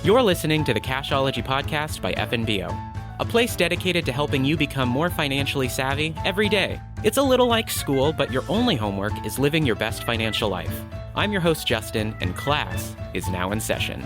You're listening to the Cashology Podcast by FNBO, a place dedicated to helping you become more financially savvy every day. It's a little like school, but your only homework is living your best financial life. I'm your host, Justin, and class is now in session.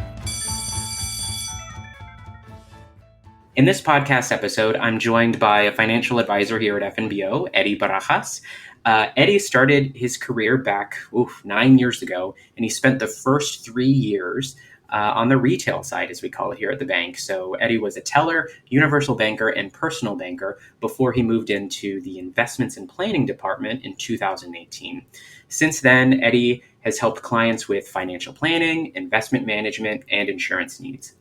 In this podcast episode, I'm joined by a financial advisor here at FNBO, Eddie Barajas. Eddie started his career back 9 years ago, and he spent the first 3 years on the retail side, as we call it here at the bank. So Eddie was a teller, universal banker, and personal banker before he moved into the investments and planning department in 2018. Since then, Eddie has helped clients with financial planning, investment management, and insurance needs.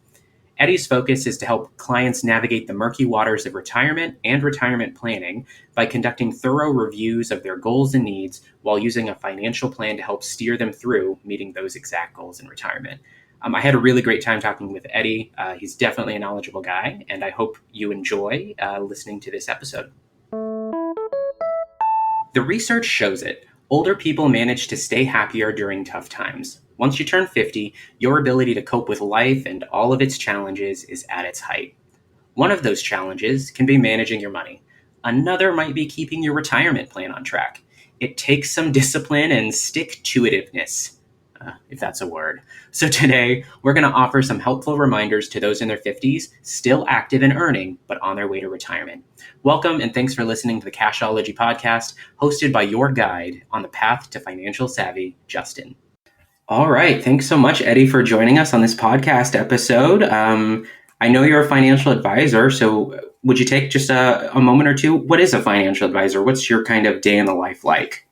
Eddie's focus is to help clients navigate the murky waters of retirement and retirement planning by conducting thorough reviews of their goals and needs while using a financial plan to help steer them through meeting those exact goals in retirement. I had a really great time talking with Eddie. He's definitely a knowledgeable guy, and I hope you enjoy listening to this episode. The research shows it. Older people manage to stay happier during tough times. Once you turn 50, your ability to cope with life and all of its challenges is at its height. One of those challenges can be managing your money. Another might be keeping your retirement plan on track. It takes some discipline and stick-to-itiveness, if that's a word. So today, we're going to offer some helpful reminders to those in their 50s, still active and earning, but on their way to retirement. Welcome, and thanks for listening to the Cashology Podcast, hosted by your guide on the path to financial savvy, Justin. All right. Thanks so much, Eddie, for joining us on this podcast episode. I know you're a financial advisor, so would you take just a moment or two? What is a financial advisor? What's your kind of day in the life like?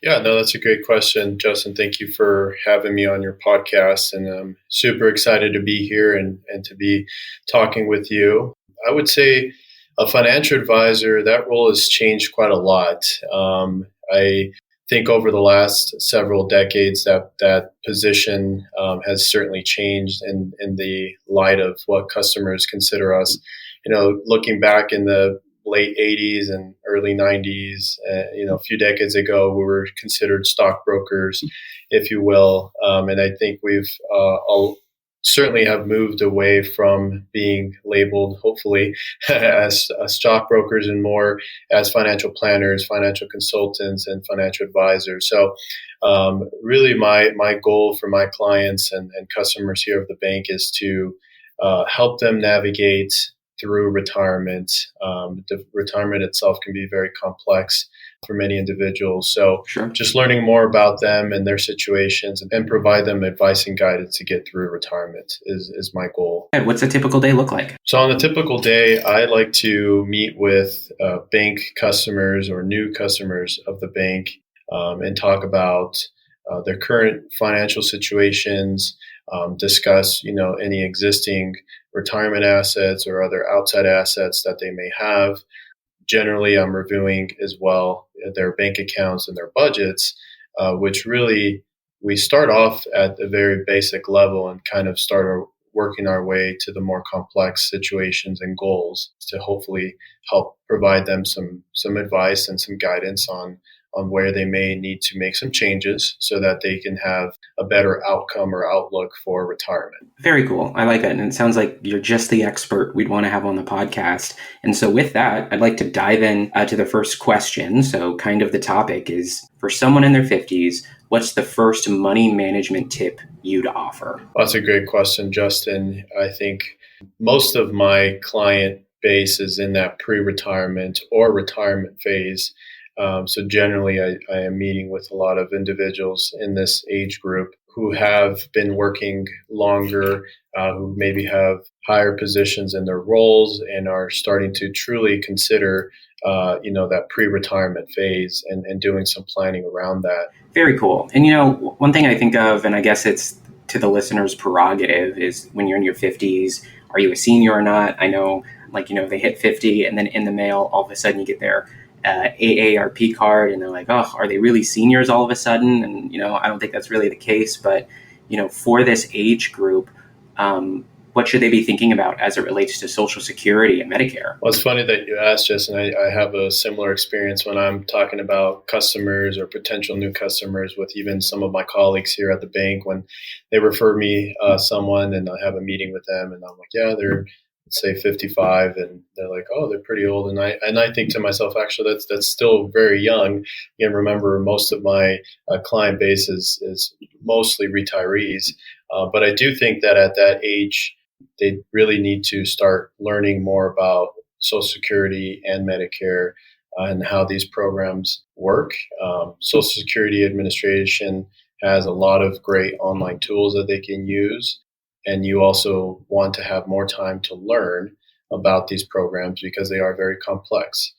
Yeah, no, that's a great question, Justin. Thank you for having me on your podcast, and I'm super excited to be here and to be talking with you. I would say a financial advisor, that role has changed quite a lot. I think over the last several decades that position has certainly changed in the light of what customers consider us. You know, looking back in the late 80s and early 90s, a few decades ago, we were considered stockbrokers, if you will. And I think we've certainly have moved away from being labeled, hopefully, as stockbrokers and more as financial planners, financial consultants, and financial advisors. So really my goal for my clients and customers here at the bank is to help them navigate through retirement. The retirement itself can be very complex for many individuals. So Sure. Just learning more about them and their situations and provide them advice and guidance to get through retirement is my goal. What's a typical day look like? So on a typical day, I like to meet with bank customers or new customers of the bank and talk about their current financial situations, discuss, any existing retirement assets or other outside assets that they may have. Generally, I'm reviewing as well their bank accounts and their budgets, which really we start off at a very basic level and kind of start working our way to the more complex situations and goals to hopefully help provide them some advice and some guidance on where they may need to make some changes so that they can have a better outcome or outlook for retirement. Very cool. I like it. And it sounds like you're just the expert we'd want to have on the podcast. And so with that, I'd like to dive in to the first question. So kind of the topic is, for someone in their 50s, what's the first money management tip you'd offer? Well, that's a great question, Justin. I think most of my client base is in that pre-retirement or retirement phase. So generally, I am meeting with a lot of individuals in this age group who have been working longer, who maybe have higher positions in their roles and are starting to truly consider, that pre-retirement phase and doing some planning around that. Very cool. And, one thing I think of, and I guess it's to the listener's prerogative, is when you're in your 50s, are you a senior or not? I know, they hit 50 and then in the mail, all of a sudden you get their AARP card and they're like, oh, are they really seniors all of a sudden? And, I don't think that's really the case. But, for this age group, what should they be thinking about as it relates to Social Security and Medicare? Well, it's funny that you asked, Justin. I have a similar experience when I'm talking about customers or potential new customers with even some of my colleagues here at the bank when they refer me someone and I have a meeting with them and I'm like, yeah, they're, let's say 55, and they're like, oh, they're pretty old. And I think to myself, actually, that's still very young. Again, remember, most of my client base is mostly retirees. But I do think that at that age, they really need to start learning more about Social Security and Medicare and how these programs work. Social Security Administration has a lot of great online tools that they can use. And you also want to have more time to learn about these programs because they are very complex.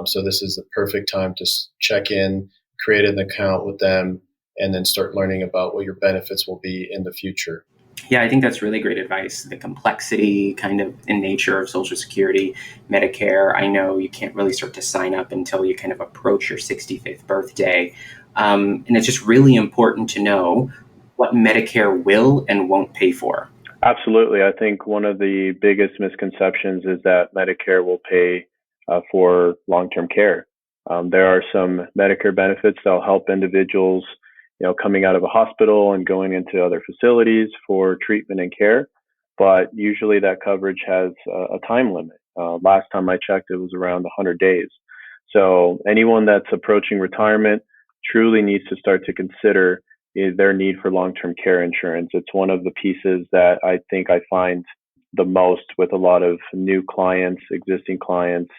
So this is the perfect time to check in, create an account with them, and then start learning about what your benefits will be in the future. Yeah, I think that's really great advice. The complexity kind of in nature of Social Security, Medicare. I know you can't really start to sign up until you kind of approach your 65th birthday. And it's just really important to know what Medicare will and won't pay for. Absolutely. I think one of the biggest misconceptions is that Medicare will pay for long-term care. There are some Medicare benefits that will help individuals coming out of a hospital and going into other facilities for treatment and care. But usually that coverage has a time limit. Last time I checked, it was around 100 days. So anyone that's approaching retirement truly needs to start to consider their need for long-term care insurance. It's one of the pieces that I think I find the most with a lot of new clients, existing clients,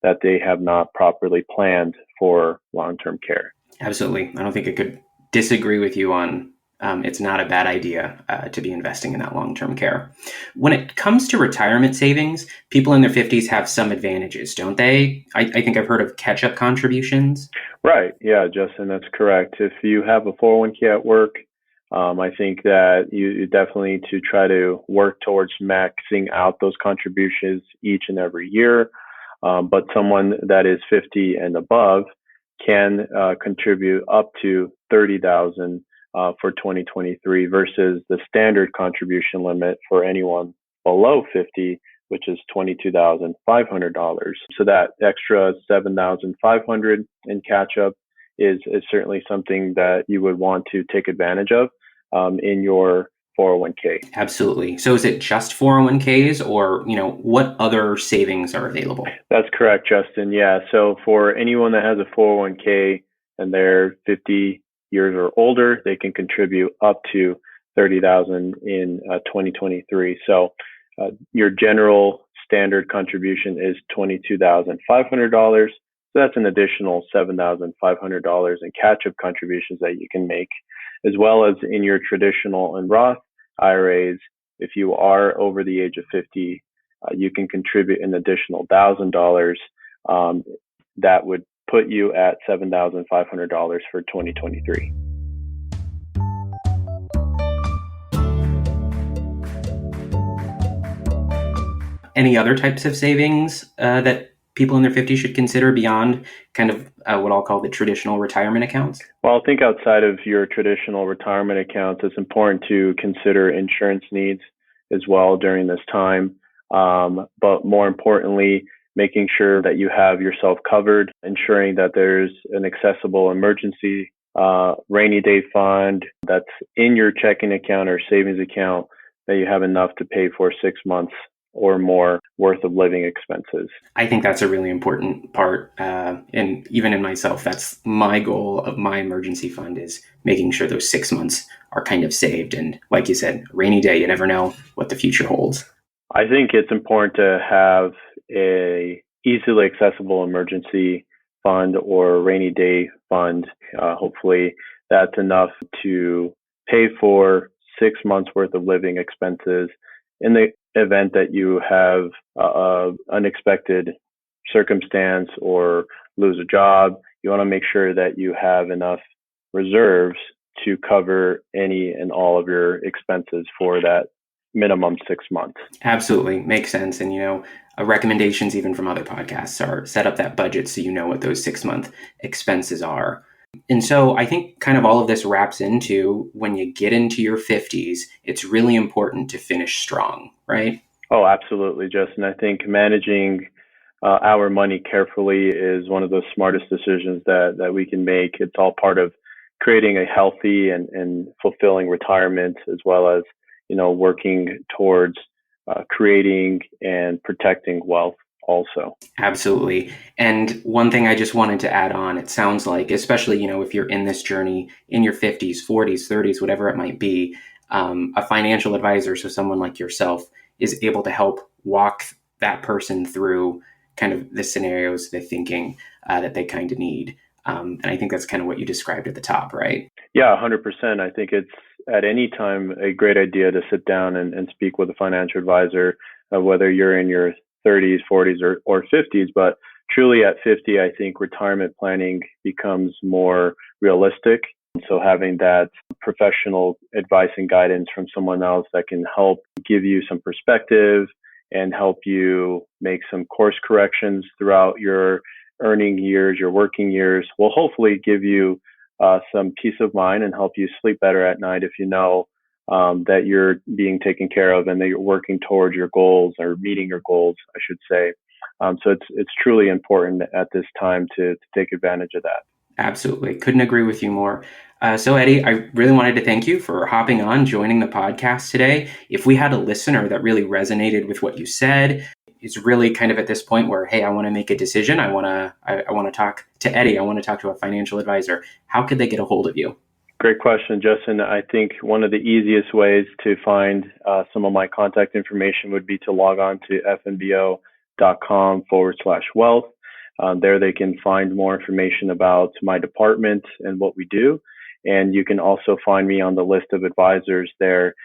that they have not properly planned for long-term care. Absolutely. I don't think I could disagree with you on it's not a bad idea to be investing in that long-term care. When it comes to retirement savings, people in their 50s have some advantages, don't they? I think I've heard of catch-up contributions. Right. Yeah, Justin, that's correct. If you have a 401k at work, I think that you definitely need to try to work towards maxing out those contributions each and every year. But someone that is 50 and above can contribute up to $30,000 for 2023 versus the standard contribution limit for anyone below 50, which is $22,500. So that extra $7,500 in catch up is certainly something that you would want to take advantage of in your 401k. Absolutely. So is it just 401ks or, what other savings are available? That's correct, Justin. Yeah. So for anyone that has a 401k and they're 50 years or older, they can contribute up to $30,000 in 2023. So your general standard contribution is $22,500. So that's an additional $7,500 in catch-up contributions that you can make, as well as in your traditional and Roth IRAs. If you are over the age of 50, you can contribute an additional $1,000. That would put you at $7,500 for 2023. Any other types of savings that people in their 50s should consider beyond kind of what I'll call the traditional retirement accounts? Well, I think outside of your traditional retirement accounts, it's important to consider insurance needs as well during this time. But more importantly, making sure that you have yourself covered, ensuring that there's an accessible emergency rainy day fund that's in your checking account or savings account, that you have enough to pay for 6 months or more worth of living expenses. I think that's a really important part. And even in myself, that's my goal of my emergency fund, is making sure those 6 months are kind of saved. And like you said, rainy day, you never know what the future holds. I think it's important to have a easily accessible emergency fund or rainy day fund. Hopefully that's enough to pay for 6 months worth of living expenses in the event that you have unexpected circumstance or lose a job. You want to make sure that you have enough reserves to cover any and all of your expenses for that minimum 6 months. Absolutely. Makes sense. And, recommendations even from other podcasts are set up that budget so you know what those 6 month expenses are. And so I think kind of all of this wraps into when you get into your 50s, it's really important to finish strong, right? Oh, absolutely, Justin. I think managing our money carefully is one of the smartest decisions that we can make. It's all part of creating a healthy and fulfilling retirement, as well as, working towards creating and protecting wealth also. Absolutely. And one thing I just wanted to add on, it sounds like, especially, if you're in this journey in your 50s, 40s, 30s, whatever it might be, a financial advisor, so someone like yourself, is able to help walk that person through kind of the scenarios, the thinking that they kind of need. And I think that's kind of what you described at the top, right? Yeah, 100%. I think it's at any time a great idea to sit down and speak with a financial advisor, whether you're in your 30s, 40s, or 50s. But truly at 50, I think retirement planning becomes more realistic. So having that professional advice and guidance from someone else that can help give you some perspective and help you make some course corrections throughout your earning years, your working years, will hopefully give you some peace of mind and help you sleep better at night if you know that you're being taken care of and that you're working towards your goals, or meeting your goals, I should say. So it's truly important at this time to take advantage of that. Absolutely. Couldn't agree with you more. So Eddie, I really wanted to thank you for hopping on, joining the podcast today. If we had a listener that really resonated with what you said, is really kind of at this point where, hey, I want to make a decision. I want to talk to Eddie. I want to talk to a financial advisor. How could they get a hold of you? Great question, Justin. I think one of the easiest ways to find some of my contact information would be to log on to fnbo.com/wealth. There they can find more information about my department and what we do. And you can also find me on the list of advisors there,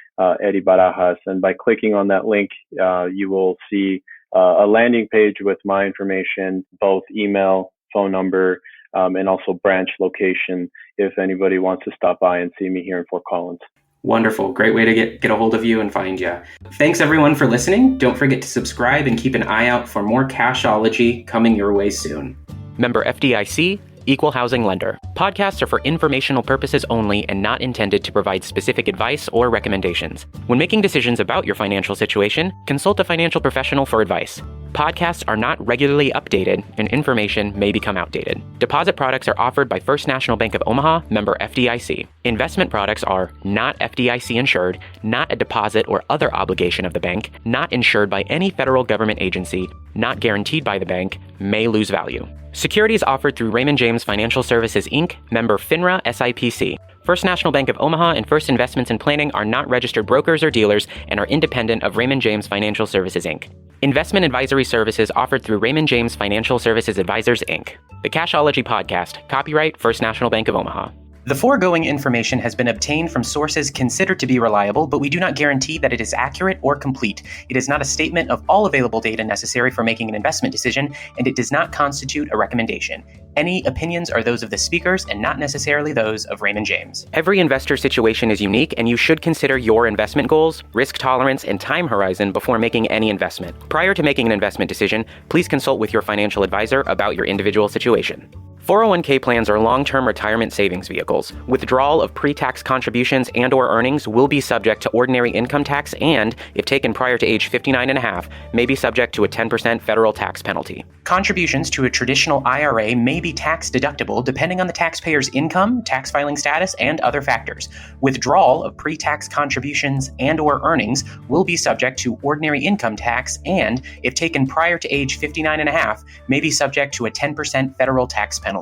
Eddie Barajas. And by clicking on that link, you will see a landing page with my information, both email, phone number, and also branch location if anybody wants to stop by and see me here in Fort Collins. Wonderful. Great way to get a hold of you and find you. Thanks everyone for listening. Don't forget to subscribe and keep an eye out for more Cashology coming your way soon. Member FDIC, Equal Housing Lender. Podcasts are for informational purposes only and not intended to provide specific advice or recommendations. When making decisions about your financial situation, consult a financial professional for advice. Podcasts are not regularly updated and information may become outdated. Deposit products are offered by First National Bank of Omaha, member FDIC. Investment products are not FDIC insured, not a deposit or other obligation of the bank, not insured by any federal government agency, not guaranteed by the bank, may lose value. Securities offered through Raymond James Financial Services, Inc., member FINRA SIPC. First National Bank of Omaha and First Investments and Planning are not registered brokers or dealers and are independent of Raymond James Financial Services, Inc. Investment advisory services offered through Raymond James Financial Services Advisors, Inc. The Cashology Podcast, copyright First National Bank of Omaha. The foregoing information has been obtained from sources considered to be reliable, but we do not guarantee that it is accurate or complete. It is not a statement of all available data necessary for making an investment decision, and it does not constitute a recommendation. Any opinions are those of the speakers and not necessarily those of Raymond James. Every investor situation is unique, and you should consider your investment goals, risk tolerance, and time horizon before making any investment. Prior to making an investment decision, please consult with your financial advisor about your individual situation. 401k plans are long-term retirement savings vehicles. Withdrawal of pre-tax contributions and/or earnings will be subject to ordinary income tax and, if taken prior to age 59 and a half, may be subject to a 10% federal tax penalty. Contributions to a traditional IRA may be tax deductible depending on the taxpayer's income, tax filing status, and other factors. Withdrawal of pre-tax contributions and/or earnings will be subject to ordinary income tax and, if taken prior to age 59 and a half, may be subject to a 10% federal tax penalty.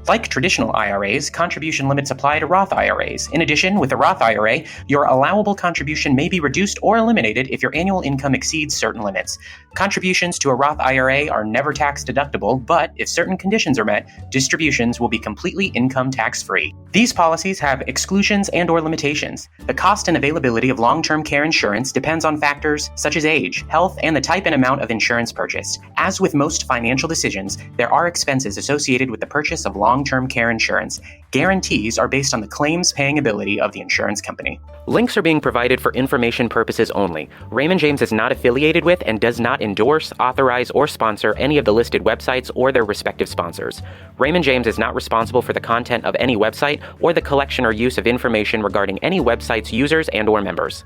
Like traditional IRAs, contribution limits apply to Roth IRAs. In addition, with a Roth IRA, your allowable contribution may be reduced or eliminated if your annual income exceeds certain limits. Contributions to a Roth IRA are never tax deductible, but if certain conditions are met, distributions will be completely income tax-free. These policies have exclusions and/or limitations. The cost and availability of long-term care insurance depends on factors such as age, health, and the type and amount of insurance purchased. As with most financial decisions, there are expenses associated with the purchase purchase of long-term care insurance. Guarantees are based on the claims paying ability of the insurance company. Links are being provided for information purposes only. Raymond James is not affiliated with and does not endorse, authorize, or sponsor any of the listed websites or their respective sponsors. Raymond James is not responsible for the content of any website or the collection or use of information regarding any website's users and/or members.